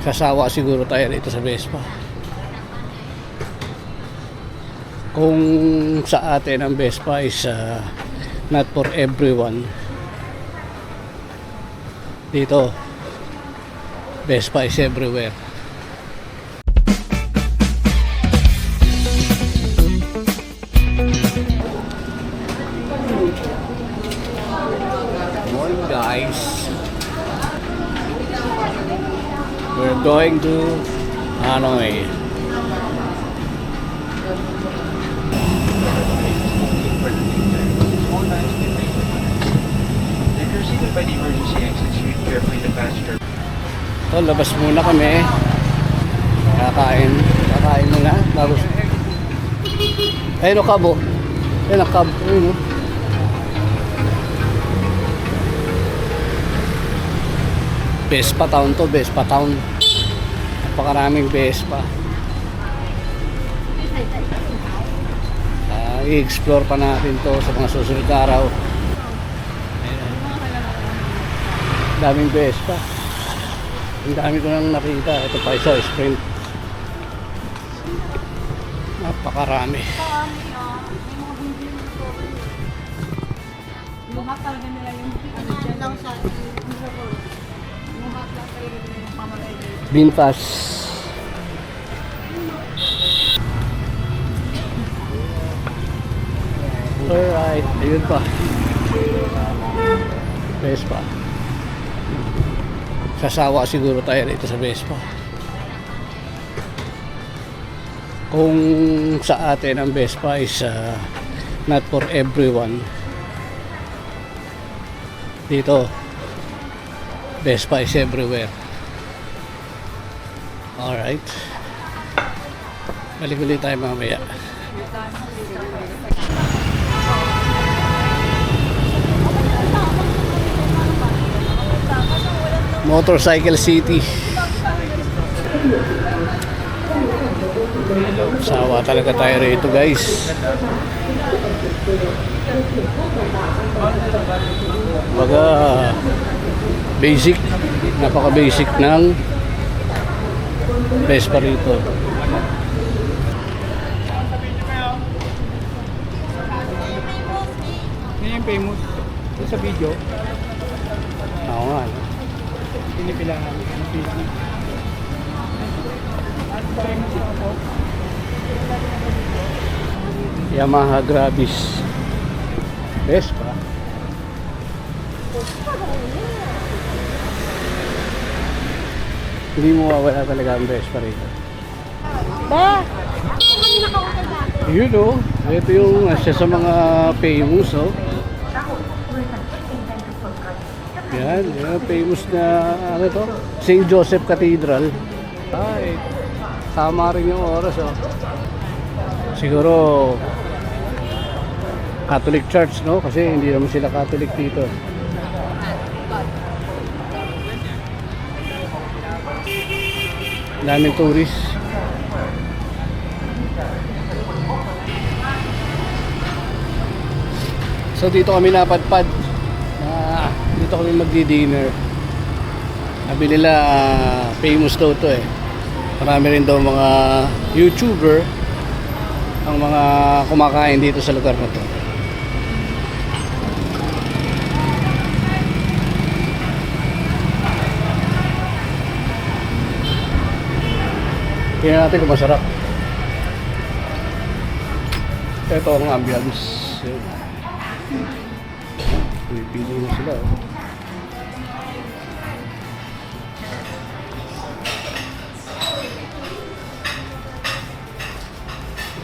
Sasawa siguro tayo dito sa Vespa. Kung sa atin ang Vespa is not for everyone. Dito Vespa is everywhere. Morning guys. We're going to Hanoi. By the emergency exit, shoot carefully the passenger. So, labas muna kami. Kakain muna. Bago. Ayun o, kabo. Ayun ang kabo. Ayun o. Vespa Town to, Vespa Town. Napakaraming Vespa. I-explore pa natin to sa mga susunod na araw. Daming Vespa. Ang dami ko nang nakita. Ito pa isa, Sprint. Napakarami. Luhat talaga nila yung lang sa luhat lang talaga nila yung pamaligay. Binfas. Alright, ayun pa. Vespa. Sasawa siguro tayo dito sa Vespa. Kung sa atin ang Vespa is not for everyone. Dito Vespa is everywhere. Alright, balik ulit tayo mamaya. Motorcycle City. Sawa talaga tayo rito guys. Baga basic, napaka basic ng Vespa rito. Yan yung famous sa video. Oo nga, no? Pinipilangan ng Facebook. Yamaha Grabis Vespa. Hindi mo mawala talaga ang Vespa rito. Ba? Yun o, ito yung siya sa mga famous o. Yan, yung famous na ano to, St. Joseph Cathedral. Ay, tama rin yung oras o. Siguro Catholic Church, no? Kasi hindi naman sila Catholic dito. Daming tourist. So dito kami napadpad. Dito kami magdi-dinner. Sabi nila famous daw to eh. Marami rin daw mga YouTuber ang mga kumakain dito sa lugar na to. Tingnan natin kung masarap. Ito ang ambience. Pili na sila.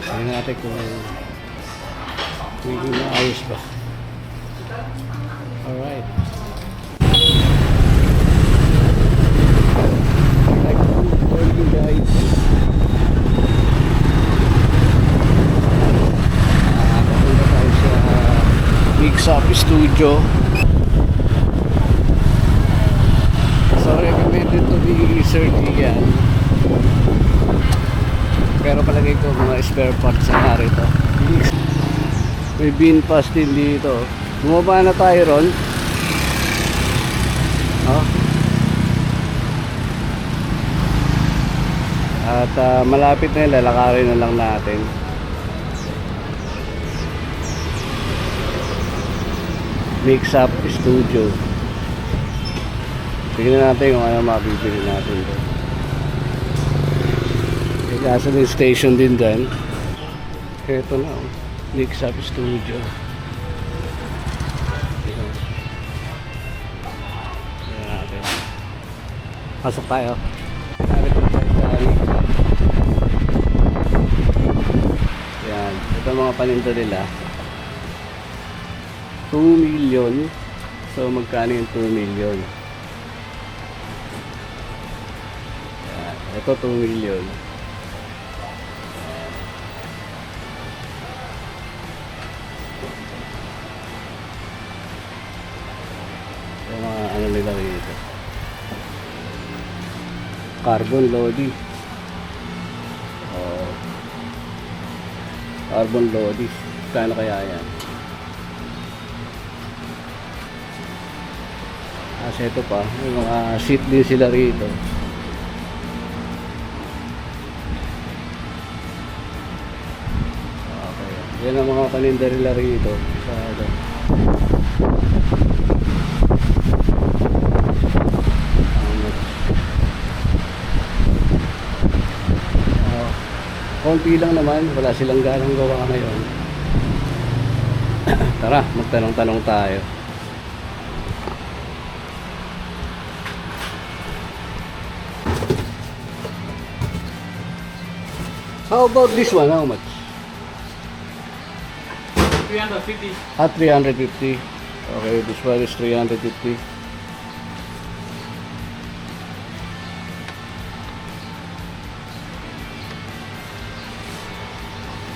Tingnan natin kung hindi maayos ba. Alright. Like I told you guys, papunta tayo sa Mix-Up Studio. So recommended to be Sir Gian. Pero palagay ko mga spare parts na narito. May Binfas din dito. Bumaba na tayo ron. Oh. At malapit na yun, lalakarin na lang natin. Mix Up Studio. Tingnan natin kung ano mabibili natin doon. May kaso may station din dyan. Ito na, oh. Mix Up Studio. Tingnan natin. Pasok tayo. Narito tayo sa yan. Ito mga paninda nila. 2 million. So magkano yung 2 million? Yan. Ito 2 million. Yung mga ano nila rito. Carbon Lodi. Oh. Carbon Lodi. Kano kaya yan? Kasi ito pa, may mga seat din sila rito. Okay. Yan ang mga paninda nila rito. Sa ano. Konti lang naman, wala silang ganang gawa ngayon. Tara, magtanong-tanong tayo. How about this one? How much? 350. 350. Okay, this one is 350.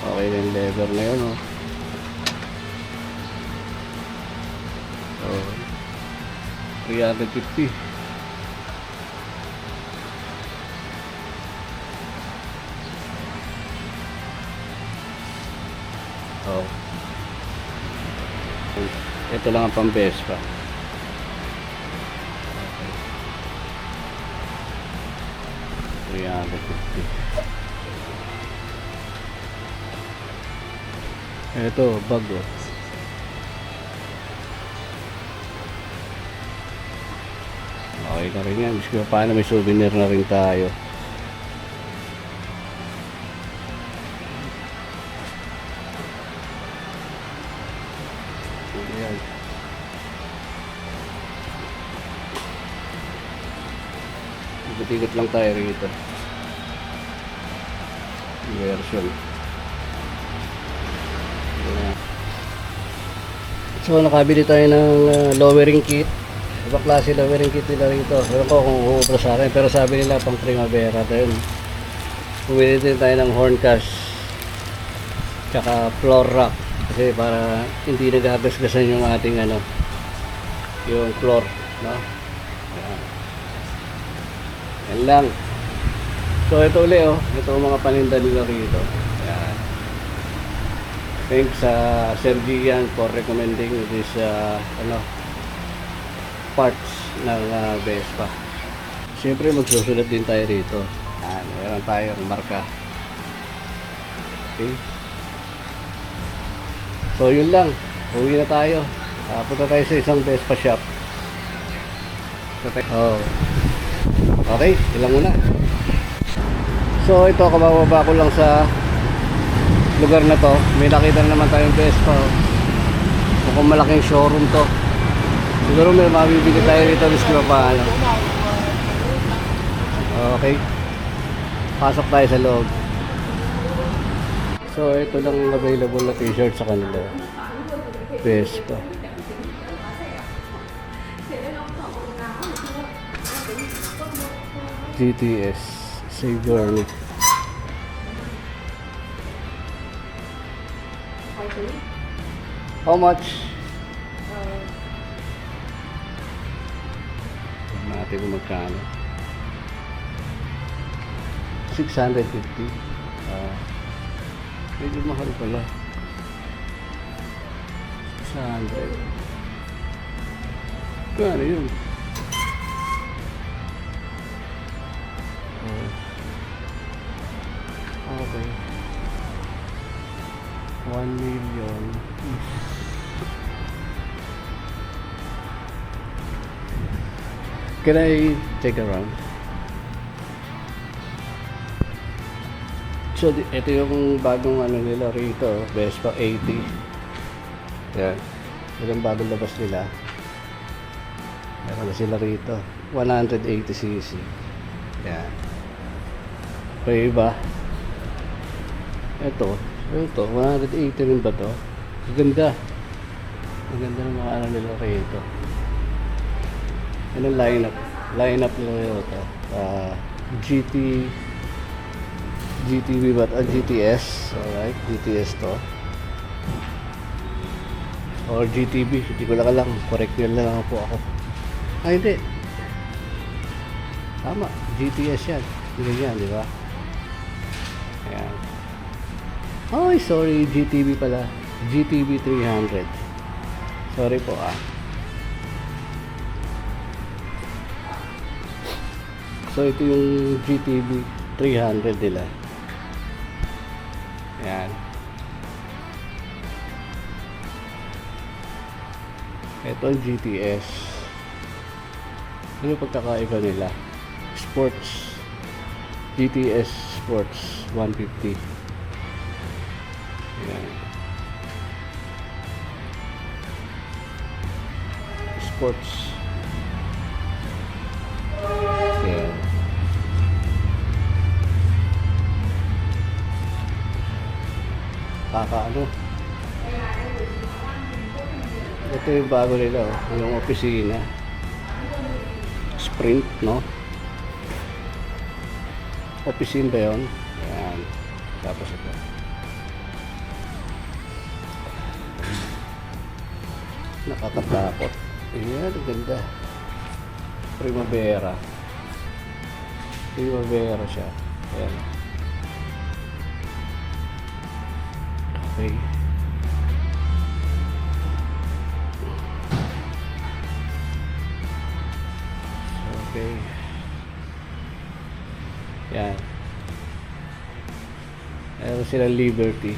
Okay na yung leather na yun, oh. Oh, 350. Oh. Ito lang ang pang-Vespa. Okay. 350. Ito, bag, oh. Okay na rin yan. Miski paano may souvenir na rin tayo. Ayan. Ikot-ikot lang tayo rito. Version. So nakabili tayo ng lowering kit. Iba klase lowering kit nila rito. Ewan ko kung uubra sa akin, pero sabi nila pang primavera din. Bumili din tayo ng horn cash tsaka floor rack kasi para hindi nagagasgasan yung ating ano, yung floor, no? Yan lang. So ito ulit, oh, ito mga paninda nila rito. Yan. Thanks Sir Gian for recommending this parts ng Vespa. Siyempre magsusulat din tayo rito. Meron tayong marka. Okay. So yun lang. Uwi na tayo. Punta tayo sa isang Vespa shop. Oh. Okay, ilang muna. So ito, kabababa ko lang sa lugar na to. May nakita na naman tayong Vespa. Mukhang malaking showroom to. Siguro may mabibili tayo rito miski pa paano. Okay. Pasok tayo sa loob. So ito lang available na t-shirt sa kanila. Vespa. GTS Save Journey. How much? Natin kung magkano. 650. Medyo mahal pala. 600. Kano yun? Okay. 1 million. Can I take a round? So, ito yung bagong ano nila rito, Vespa 80. Yan. Ito yung bagong labas nila. Meron na sila rito. 180cc. Yan. Okay ba? Ito. 180 rin ba to? Ang ganda. Ang ganda ng mga ano nila rito. Ano lineup? Lineup nila ito. GTV ba? GTS. Alright. GTS to. Or GTB. Hindi ko lang alam. Correct nyo na lang po ako. Ay, hindi. Tama. GTS yan. Hindi yan, di ba? Ayan. Ay, sorry. GTB pala. GTB 300. Sorry po So, ito yung GTB 300 nila. Ayan. Ito ang GTS. Ano yung pagkakaiba nila? Sports. GTS Sports 150. Ayan. Sports. Ayan. Kakaano? Ito yung bago nila, yung opisina. Sprint, no? Opisina ba yun? Ayan. Tapos ito. Nakakatakot. Ayan, ganda. Primavera. Primavera siya. Ayan. Okay. Okay. Yan. Meron silang Liberty.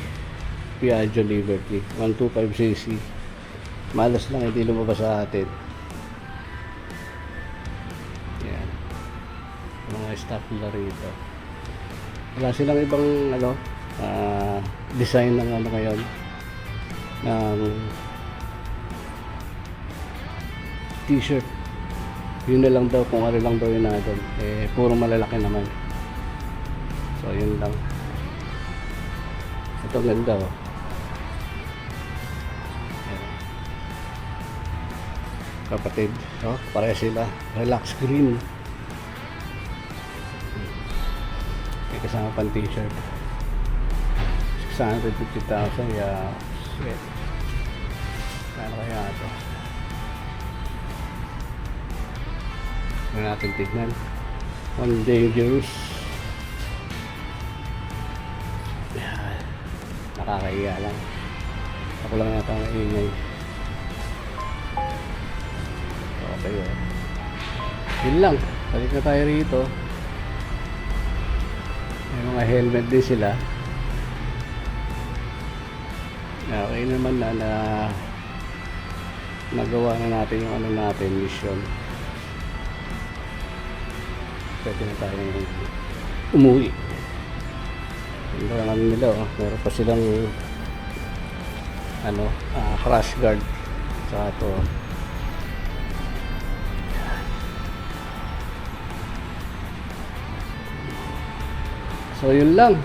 Piaggio Liberty. 125cc. Malas lang hindi lumabas sa atin. Yan. Mga stock nila rito. Wala silang ibang design ng ano ngayon. Ng t-shirt. Yun na lang daw kung ano lang daw yun natin. Puro malalaki naman. So, yun lang. Ito ganda oh. Ayan. Kapatid. Oh, pareha sila. Relax green. May kasama pang t-shirt. 650,000. Yeah. Shit. Ano kaya ito? Ano natin tignan? One dangerous. Yan. Nakakahiya lang. Ako lang yata ang ingay. Okay oh. Yun lang. Balik na tayo rito. May mga helmet din sila. Okay naman na nagawa na natin yung ano natin mission. Pwede na tayong umuwi. Yung lang nila oh. Meron pa silang crash guard sa ito. So yun lang.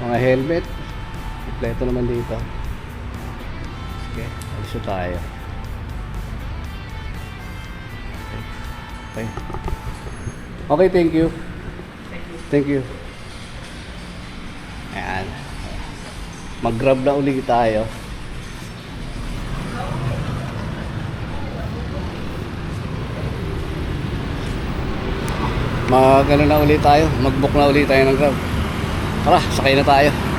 Mga helmet kompleto naman dito. Sige, alis na tayo. Okay. Okay, thank you. Thank you. Ayan. Mag-grab na uli tayo. Na uli tayo. Mag-book na uli tayo ng grab. Tara, sakay na tayo.